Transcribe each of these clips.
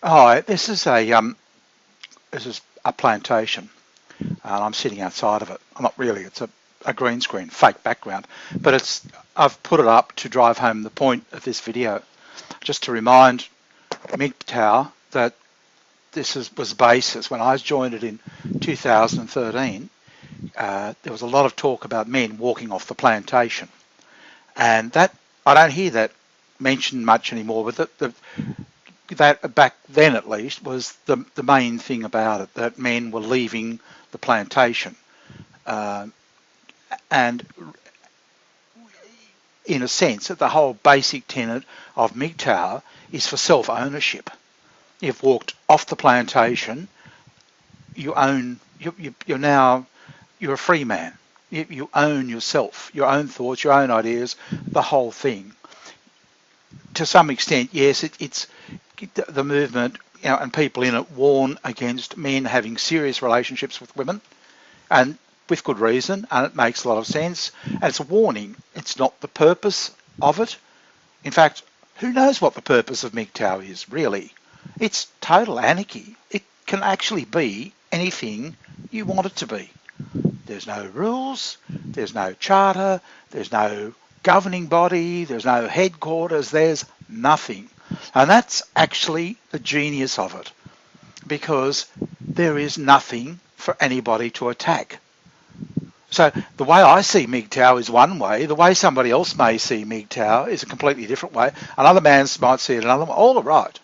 Hi, this is a plantation, and I'm sitting outside of it. I'm not really. It's a green screen, fake background, but I've put it up to drive home the point of this video, just to remind mgtow that was the basis. When I joined it in 2013, there was a lot of talk about men walking off the plantation, and that I don't hear that mentioned much anymore. But that back then at least was the main thing about it, that men were leaving the plantation, and in a sense that the whole basic tenet of mgtow is for self-ownership. You've walked off the plantation, you own, you're a free man. You own yourself, your own thoughts, your own ideas, the whole thing. To some extent, yes, it's the movement, and people in it warn against men having serious relationships with women, and with good reason, and it makes a lot of sense. And it's a warning. It's not the purpose of it. In fact, who knows what the purpose of mgtow is, really? It's total anarchy. It can actually be anything you want it to be. There's no rules, there's no charter, there's no governing body, there's no headquarters, there's nothing. And that's actually the genius of it, because there is nothing for anybody to attack. So the way I see mgtow is one way, the way somebody else may see mgtow is a completely different way. Another man might see it another way. All are right.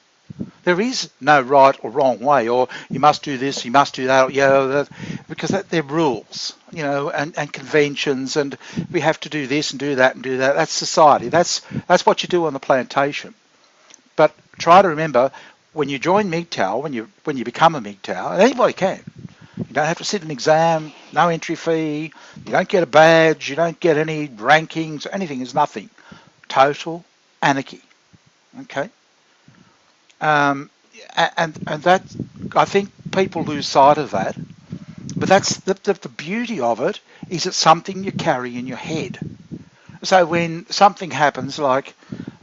There is no right or wrong way, or you must do this, you must do that, because they're rules, and conventions, and we have to do this and do that and do that. That's society. That's what you do on the plantation. But try to remember, when you join mgtow, when you become a mgtow, and anybody can. You don't have to sit an exam, no entry fee, you don't get a badge, you don't get any rankings, anything. Is nothing. Total anarchy. Okay. And that, I think people lose sight of that. But that's the beauty of it, is it's something you carry in your head. So when something happens, like,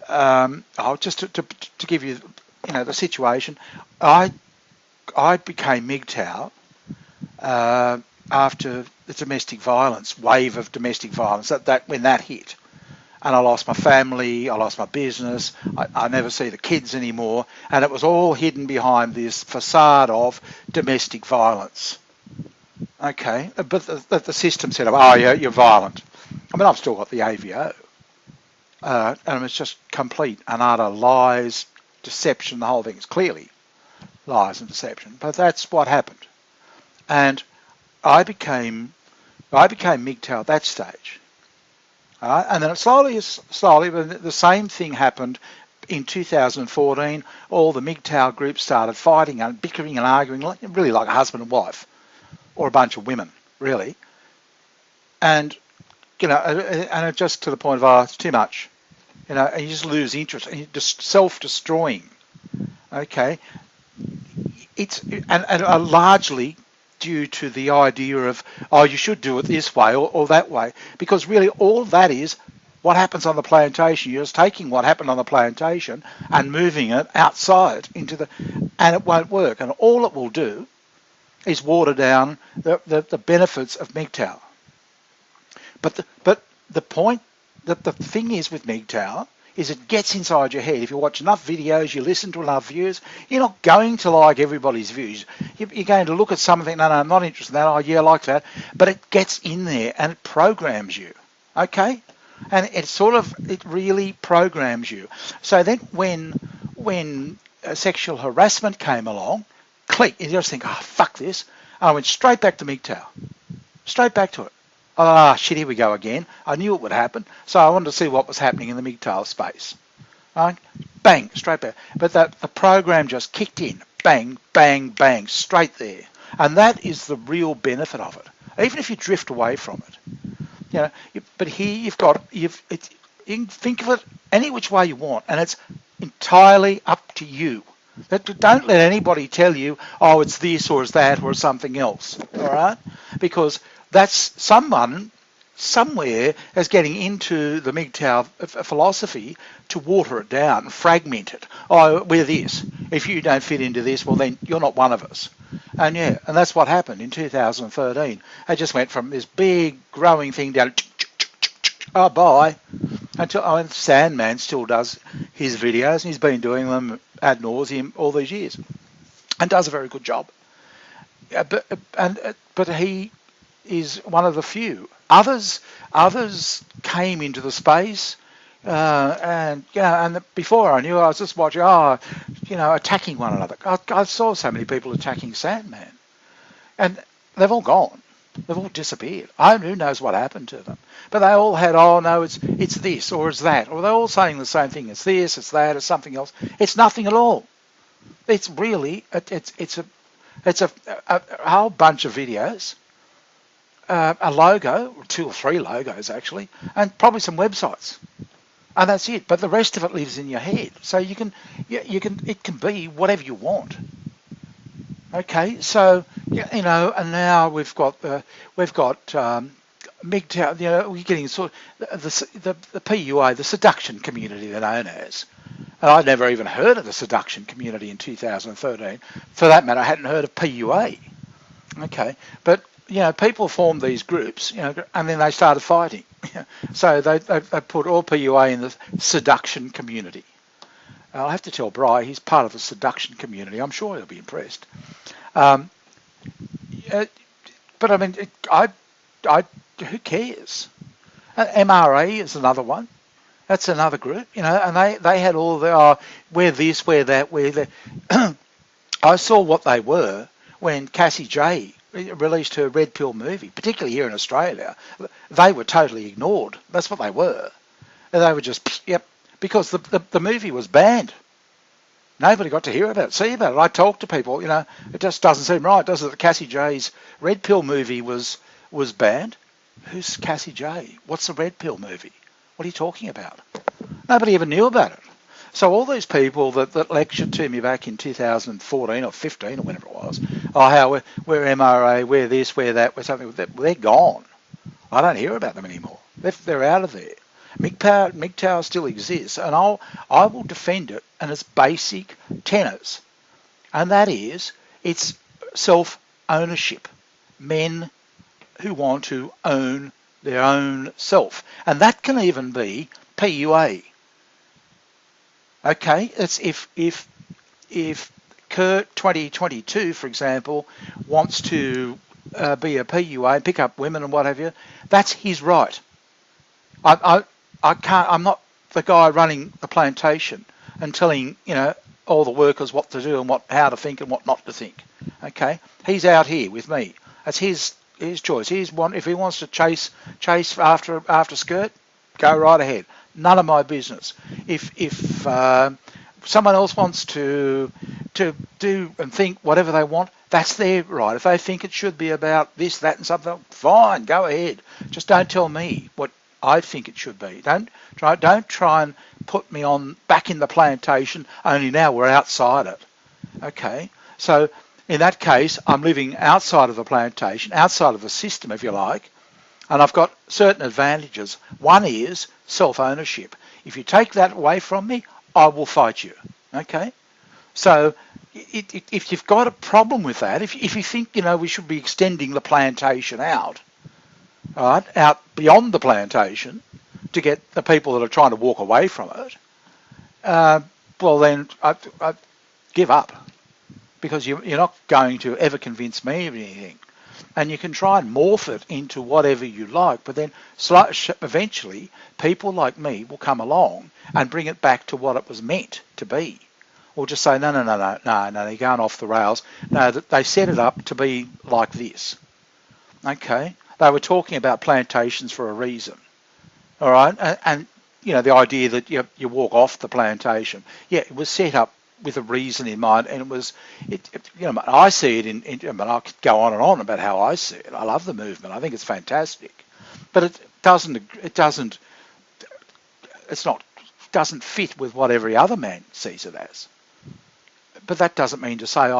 just to give you, the situation, I became mgtow after the domestic violence, wave of domestic violence, that when that hit. And I lost my family, I lost my business, I never see the kids anymore, and it was all hidden behind this facade of domestic violence. Okay, but the system said, oh yeah, you're violent. I mean, I've still got the AVO. And it's just complete and utter lies, deception, the whole thing is clearly lies and deception. But that's what happened. And I became mgtow at that stage. And then slowly, the same thing happened in 2014. All the mgtow groups started fighting and bickering and arguing, really like a husband and wife, or a bunch of women, really. And, and it just to the point of, oh, it's too much. And you just lose interest, and you're just self-destroying. Okay. And largely due to the idea of, oh, you should do it this way or that way, because really all that is what happens on the plantation. You're just taking what happened on the plantation and moving it outside and it won't work. And all it will do is water down the benefits of mgtow. But the point, that the thing is with mgtow, is it gets inside your head. If you watch enough videos, you listen to enough views, you're not going to like everybody's views. You're going to look at something, no, I'm not interested in that, oh yeah, I like that. But it gets in there and it programs you, okay? And it really programs you. So then when sexual harassment came along, click, you just think, oh, fuck this. And I went straight back to mgtow, straight back to it. Shit, here we go again. I knew it would happen, so I wanted to see what was happening in the mgtow space. Right? Bang, straight back. But the program just kicked in. Bang, bang, bang, straight there. And that is the real benefit of it, even if you drift away from it. But here you can think of it any which way you want, and it's entirely up to you. Don't let anybody tell you, oh, it's this or it's that or something else, all right? Because that's someone somewhere is getting into the mgtow philosophy to water it down, fragment it. Oh, we're this. If you don't fit into this, well then you're not one of us. And yeah, and that's what happened in 2013. It just went from this big growing thing down, oh bye, until Sandman still does his videos, and he's been doing them ad nauseum all these years, and does a very good job. But he is one of the few. Others came into the space, and before I knew, I was just watching, attacking one another. I saw so many people attacking Sandman, and they've all gone. They've all disappeared. Who knows what happened to them? But they all had, oh no, it's this or it's that, or they're all saying the same thing. It's this, it's that, it's something else. It's nothing at all. It's really it's a whole bunch of videos, a logo, 2 or 3 logos actually, and probably some websites, and that's it. But the rest of it lives in your head, so it can be whatever you want. Okay, so and now we've got mgtow. We're getting sort of the PUA, the seduction community, they're known as. And I'd never even heard of the seduction community in 2013. For that matter, I hadn't heard of PUA. Okay, but people formed these groups, and then they started fighting. So they put all PUA in the seduction community. I'll have to tell Bri he's part of the seduction community. I'm sure he'll be impressed. But I mean, who cares? MRA is another one. That's another group, and they had all the wear this, wear that, wear that. I saw what they were when Cassie J released her Red Pill movie, particularly here in Australia. They were totally ignored. That's what they were. And they were just, yep, because the movie was banned. Nobody got to hear about it, see about it. I talked to people, it just doesn't seem right, does it? That Cassie J's Red Pill movie was banned. Who's Cassie J? What's the Red Pill movie? What are you talking about? Nobody ever knew about it. So all these people that lectured to me back in 2014 or 15 or whenever it was, how we're MRA, we're this, we're that, we're something, they're gone. I don't hear about them anymore. They're out of there. mgtow still exists, and I will defend it and its basic tenets, and that is it's self-ownership. Men who want to own their own self, and that can even be PUA. Okay, it's if Kurt 2022, for example, wants to be a PUA, pick up women and what have you, that's his right. I can't. I'm not the guy running the plantation and telling all the workers what to do and how to think and what not to think. Okay, he's out here with me. That's his choice. If he wants to chase after skirt, go right ahead. None of my business. If someone else wants to do and think whatever they want, that's their right. If they think it should be about this, that, and something, fine, go ahead. Just don't tell me what I think it should be. Don't try and put me on back in the plantation. Only now we're outside it. Okay, so in that case, I'm living outside of the plantation, outside of the system, if you like, and I've got certain advantages. One is self-ownership. If you take that away from me, I will fight you. Okay, so if you've got a problem with that, if you think we should be extending the plantation out, all right, out beyond the plantation to get the people that are trying to walk away from it, well then I give up, because you're not going to ever convince me of anything. And you can try and morph it into whatever you like, but then eventually people like me will come along and bring it back to what it was meant to be. Or just say, no, you're going off the rails. No, they set it up to be like this. Okay? They were talking about plantations for a reason. All right? And the idea that you walk off the plantation. Yeah, it was set up with a reason in mind, and I see it I could go on and on about how I see it. I love the movement. I think it's fantastic, but it doesn't fit with what every other man sees it as. But that doesn't mean to say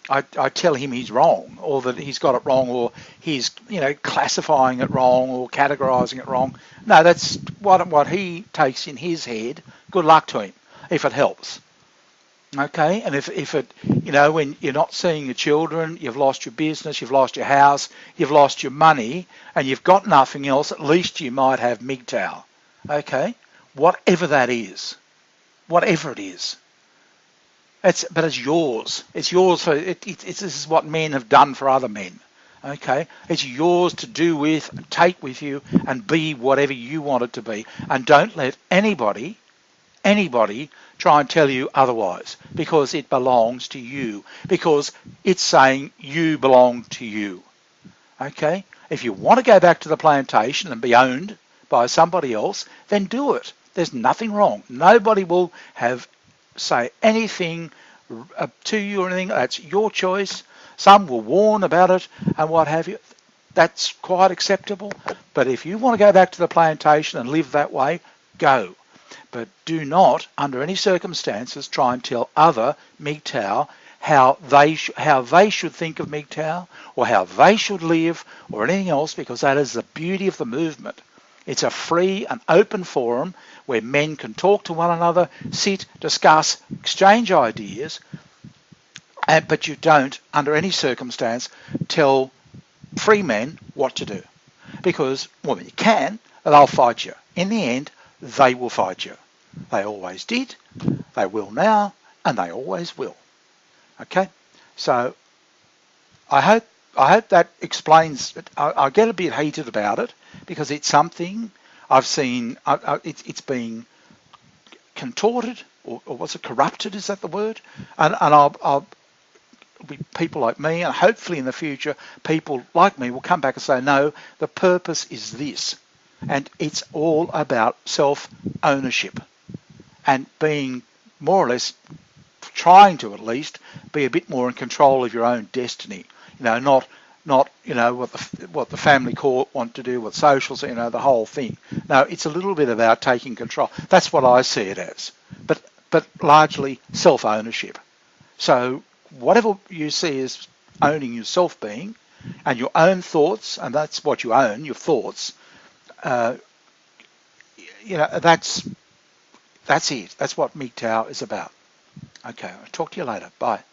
I tell him he's wrong, or that he's got it wrong, or he's classifying it wrong or categorising it wrong. No, that's what he takes in his head. Good luck to him if it helps. Okay, and if it, when you're not seeing your children, you've lost your business, you've lost your house, you've lost your money, and you've got nothing else, at least you might have mgtow. Okay, whatever that is, whatever it is. But it's yours. It's yours for this is what men have done for other men. Okay, it's yours to do with, take with you, and be whatever you want it to be. And don't let anybody try and tell you otherwise, because it belongs to you, because it's saying you belong to you. Okay, if you want to go back to the plantation and be owned by somebody else, then do it. There's nothing wrong. Nobody will say anything to you or anything. That's your choice. Some will warn about it and what have you. That's quite acceptable. But if you want to go back to the plantation and live that way, go. But do not, under any circumstances, try and tell other mgtow how they should think of mgtow, or how they should live, or anything else, because that is the beauty of the movement. It's a free and open forum where men can talk to one another, sit, discuss, exchange ideas, but you don't, under any circumstance, tell free men what to do. Because, well, you can, and they'll fight you. In the end, they will fight you. They always did, they will now, and they always will. Okay? So I hope that explains it. I get a bit heated about it because it's something I've seen, it's being contorted, or was it corrupted, is that the word? And I'll be people like me, and hopefully in the future people like me will come back and say, no, the purpose is this. And it's all about self-ownership and being more or less, trying to at least be a bit more in control of your own destiny. Not what the family court want to do, what socials, the whole thing. No, it's a little bit about taking control. That's what I see it as. But largely self-ownership. So whatever you see as owning your self-being and your own thoughts, and that's what you own, your thoughts. That's it. That's what mgtow is about. Okay, I'll talk to you later. Bye.